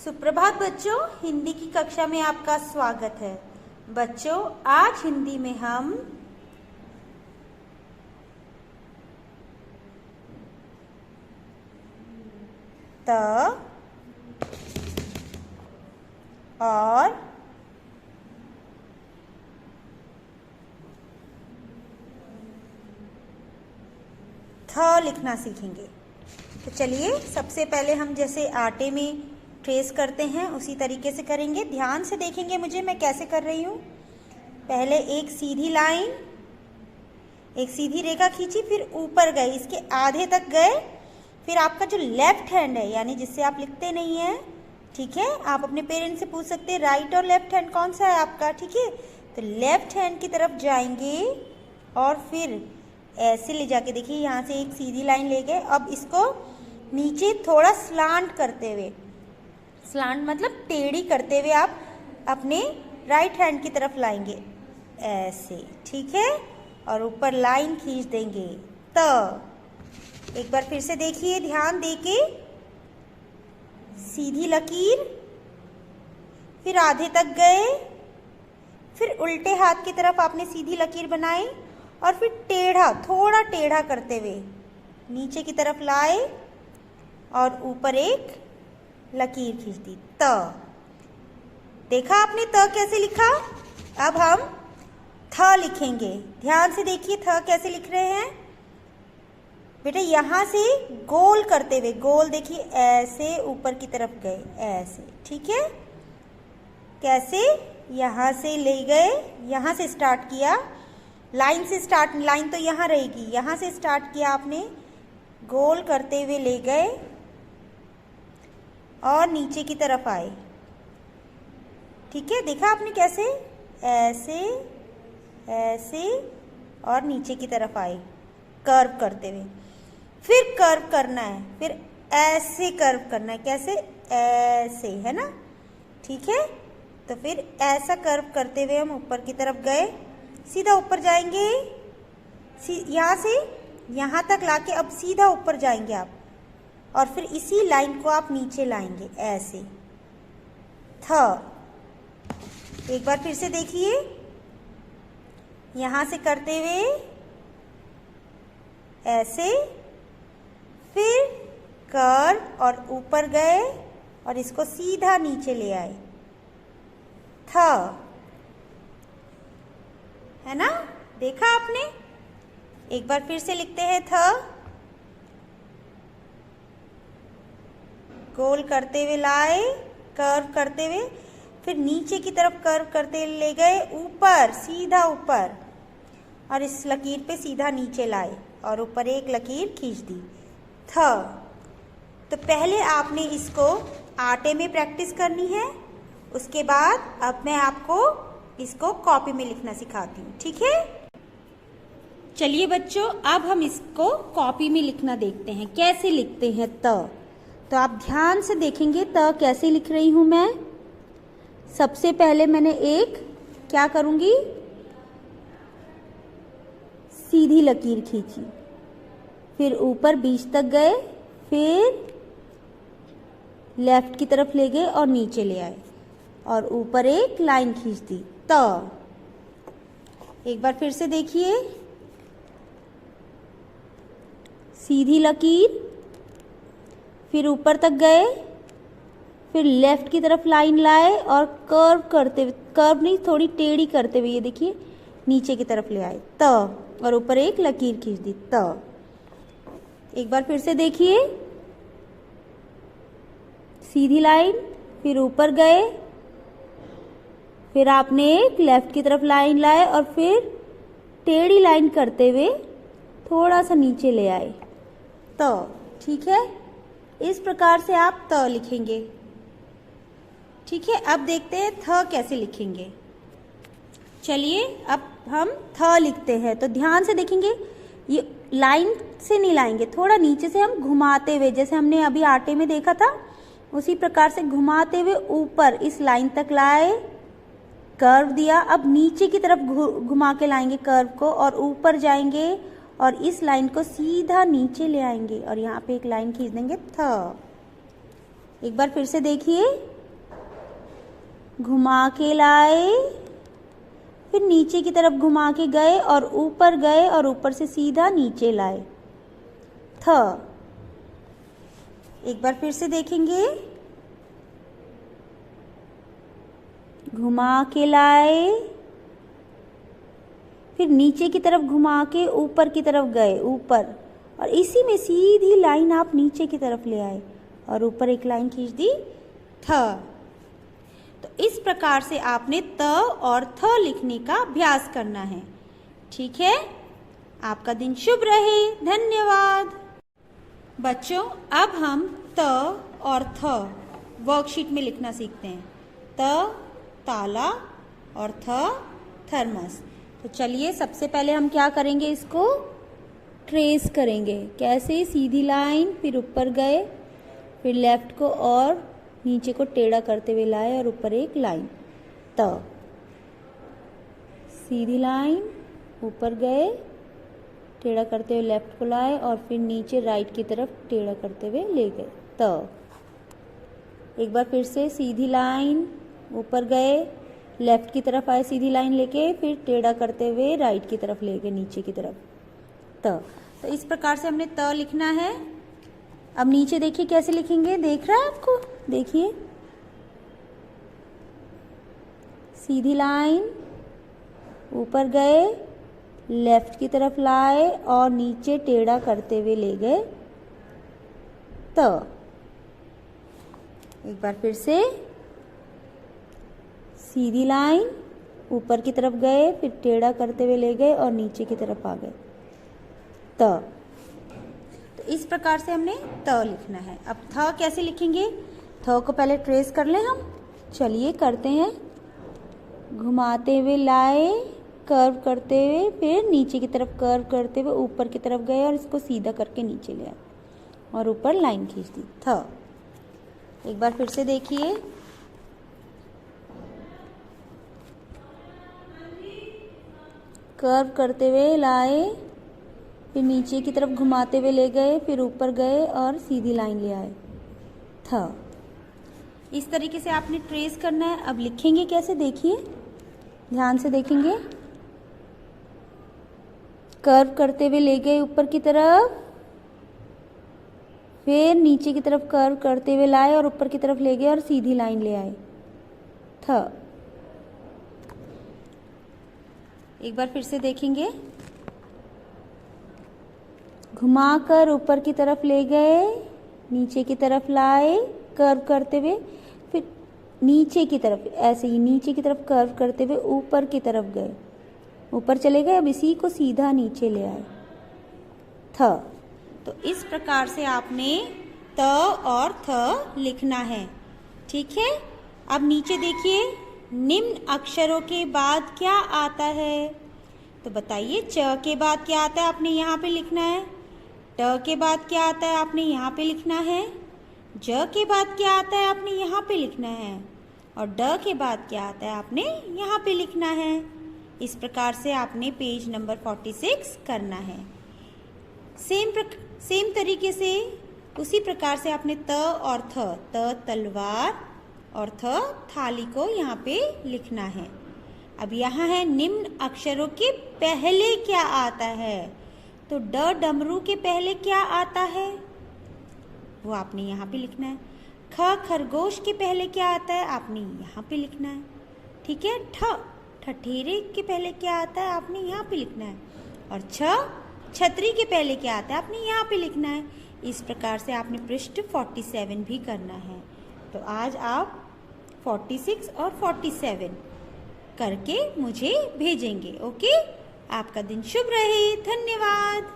सुप्रभात बच्चों, हिंदी की कक्षा में आपका स्वागत है। बच्चों, आज हिंदी में हम त और थ लिखना सीखेंगे। तो चलिए, सबसे पहले हम जैसे आटे में ट्रेस करते हैं उसी तरीके से करेंगे। ध्यान से देखेंगे मुझे मैं कैसे कर रही हूँ। पहले एक सीधी लाइन, एक सीधी रेखा खींची, फिर ऊपर गए, इसके आधे तक गए। फिर आपका जो लेफ्ट हैंड है, यानी जिससे आप लिखते नहीं हैं, ठीक है, आप अपने पेरेंट्स से पूछ सकते हैं राइट और लेफ्ट हैंड कौन सा है आपका, ठीक है। तो लेफ्ट हैंड की तरफ जाएंगे और फिर ऐसे ले जाके देखिए, यहाँ से एक सीधी लाइन ले गए। अब इसको नीचे थोड़ा स्लांट करते हुए, स्लांट मतलब टेढ़ी करते हुए आप अपने राइट हैंड की तरफ लाएंगे ऐसे, ठीक है, और ऊपर लाइन खींच देंगे त। एक बार फिर से देखिए, ध्यान देके, सीधी लकीर, फिर आधे तक गए, फिर उल्टे हाथ की तरफ आपने सीधी लकीर बनाई और फिर टेढ़ा, थोड़ा टेढ़ा करते हुए नीचे की तरफ लाए और ऊपर एक लकीर खींच दी त। देखा आपने त कैसे लिखा। अब हम थ लिखेंगे। ध्यान से देखिए थ कैसे लिख रहे हैं बेटा। यहां से गोल करते हुए, गोल देखिए ऐसे ऊपर की तरफ गए ऐसे, ठीक है। कैसे, यहां से ले गए, यहां से स्टार्ट किया, लाइन से स्टार्ट, लाइन तो यहां रहेगी, यहां से स्टार्ट किया आपने, गोल करते हुए ले गए और नीचे की तरफ आए, ठीक है। देखा आपने कैसे, ऐसे ऐसे और नीचे की तरफ आए कर्व करते हुए। फिर कर्व करना है, फिर ऐसे कर्व करना है, कैसे, ऐसे, है ना, ठीक है। तो फिर ऐसा कर्व करते हुए हम ऊपर की तरफ गए, सीधा ऊपर जाएंगे, यहाँ से यहाँ तक लाके अब सीधा ऊपर जाएंगे आप, और फिर इसी लाइन को आप नीचे लाएंगे ऐसे थ। एक बार फिर से देखिए, यहां से करते हुए ऐसे, फिर कर्व और ऊपर गए और इसको सीधा नीचे ले आए थ, है ना। देखा आपने। एक बार फिर से लिखते हैं थ, गोल करते हुए लाए, कर्व करते हुए, फिर नीचे की तरफ कर्व करते ले गए ऊपर, सीधा ऊपर, और इस लकीर पे सीधा नीचे लाए और ऊपर एक लकीर खींच दी थ। तो पहले आपने इसको आटे में प्रैक्टिस करनी है, उसके बाद अब मैं आपको इसको कॉपी में लिखना सिखाती हूँ, ठीक है। चलिए बच्चों, अब हम इसको कॉपी में लिखना देखते हैं कैसे लिखते हैं त। तो आप ध्यान से देखेंगे त कैसे लिख रही हूं मैं। सबसे पहले मैंने एक क्या करूंगी, सीधी लकीर खींची, फिर ऊपर बीच तक गए, फिर लेफ्ट की तरफ ले गए और नीचे ले आए और ऊपर एक लाइन खींच दी त। एक बार फिर से देखिए, सीधी लकीर, फिर ऊपर तक गए, फिर लेफ्ट की तरफ लाइन लाए और कर्व करते हुए, कर्व नहीं थोड़ी टेढ़ी करते हुए, ये देखिए नीचे की तरफ ले आए त, और ऊपर एक लकीर खींच दी त। एक बार फिर से देखिए, सीधी लाइन, फिर ऊपर गए, फिर आपने एक लेफ्ट की तरफ लाइन लाए और फिर टेढ़ी लाइन करते हुए थोड़ा सा नीचे ले आए त, ठीक है। इस प्रकार से आप त लिखेंगे, ठीक है। अब देखते हैं थ कैसे लिखेंगे। चलिए, अब हम थ लिखते हैं। तो ध्यान से देखेंगे, ये लाइन से नहीं लाएंगे, थोड़ा नीचे से हम घुमाते हुए, जैसे हमने अभी आटे में देखा था उसी प्रकार से घुमाते हुए ऊपर इस लाइन तक लाए, कर्व दिया। अब नीचे की तरफ घुमा के लाएंगे कर्व को और ऊपर जाएंगे और इस लाइन को सीधा नीचे ले आएंगे और यहाँ पे एक लाइन खींच देंगे थ। एक बार फिर से देखिए, घुमा के लाए, फिर नीचे की तरफ घुमा के गए और ऊपर से सीधा नीचे लाए। थ। एक बार फिर से देखेंगे। घुमा के लाए, फिर नीचे की तरफ घुमा के ऊपर की तरफ गए, ऊपर, और इसी में सीधी लाइन आप नीचे की तरफ ले आए और ऊपर एक लाइन खींच दी, थ। तो इस प्रकार से आपने त और थ लिखने का अभ्यास करना है। ठीक है, आपका दिन शुभ रहे। धन्यवाद। बच्चों, अब हम त और थ वर्कशीट में लिखना सीखते हैं। त ताला और थ थर्मस। तो चलिए सबसे पहले हम क्या करेंगे, इसको ट्रेस करेंगे। कैसे? सीधी लाइन, फिर ऊपर गए, फिर लेफ्ट को और नीचे को टेढ़ा करते हुए लाए और ऊपर एक लाइन, त। सीधी लाइन, ऊपर गए, टेढ़ा करते हुए लेफ्ट को लाए और फिर नीचे राइट की तरफ टेढ़ा करते हुए ले गए, त। एक बार फिर से सीधी लाइन, ऊपर गए, लेफ्ट की तरफ आए सीधी लाइन लेके, फिर टेढ़ा करते हुए राइट की तरफ ले गए, नीचे की तरफ, त। तो इस प्रकार से हमने त लिखना है। अब नीचे देखिए कैसे लिखेंगे, देख रहा है आपको? देखिए, सीधी लाइन, ऊपर गए, लेफ्ट की तरफ लाए और नीचे टेढ़ा करते हुए ले गए, त। एक बार फिर से सीधी लाइन, ऊपर की तरफ गए, फिर टेढ़ा करते हुए ले गए और नीचे की तरफ आ गए, त। तो इस प्रकार से हमने त लिखना है। अब थ कैसे लिखेंगे? थ को पहले ट्रेस कर लें हम। चलिए करते हैं। घुमाते हुए लाए, कर्व करते हुए, फिर नीचे की तरफ कर्व करते हुए ऊपर की तरफ गए और इसको सीधा करके नीचे ले आए और ऊपर लाइन खींच दी, थ। एक बार फिर से देखिए। कर्व करते हुए लाए, फिर नीचे की तरफ घुमाते हुए ले गए, फिर ऊपर गए और सीधी लाइन ले आए, थ। इस तरीके से आपने ट्रेस करना है। अब लिखेंगे कैसे, देखिए, ध्यान से देखेंगे। कर्व करते हुए ले गए ऊपर की तरफ, फिर नीचे की तरफ कर्व करते हुए लाए और ऊपर की तरफ ले गए और सीधी लाइन ले आए, थ। एक बार फिर से देखेंगे। घुमाकर ऊपर की तरफ ले गए, नीचे की तरफ लाए कर्व करते हुए, फिर नीचे की तरफ, ऐसे ही नीचे की तरफ कर्व करते हुए ऊपर की तरफ गए, ऊपर चले गए, अब इसी को सीधा नीचे ले आए, थ। तो इस प्रकार से आपने त और थ लिखना है। ठीक है। अब नीचे देखिए, निम्न अक्षरों के बाद क्या आता है? तो बताइए, च के बाद क्या आता है, आपने यहाँ पे लिखना है। ट के बाद क्या आता है, आपने यहाँ पे लिखना है। ज के बाद क्या आता है, आपने यहाँ पे लिखना है। और ड के बाद क्या आता है, आपने यहाँ पे लिखना है। इस प्रकार से आपने पेज नंबर 46 करना है। सेम तरीके से उसी प्रकार से आपने त और थ, त तलवार और थ थाली को यहाँ पे लिखना है। अब यहाँ है निम्न अक्षरों के पहले क्या आता है। तो ड डमरू के पहले क्या आता है, वो आपने यहाँ पे लिखना है। ख खरगोश के पहले क्या आता है, आपने यहाँ पे लिखना है। ठीक है। ठ ठठेरे के पहले क्या आता है, आपने यहाँ पे लिखना है। और छ छतरी के पहले क्या आता है, आपने यहाँ पे लिखना है। इस प्रकार से आपने पृष्ठ 47 भी करना है। तो आज आप 46 और 47 करके मुझे भेजेंगे। ओके, आपका दिन शुभ रहे। धन्यवाद।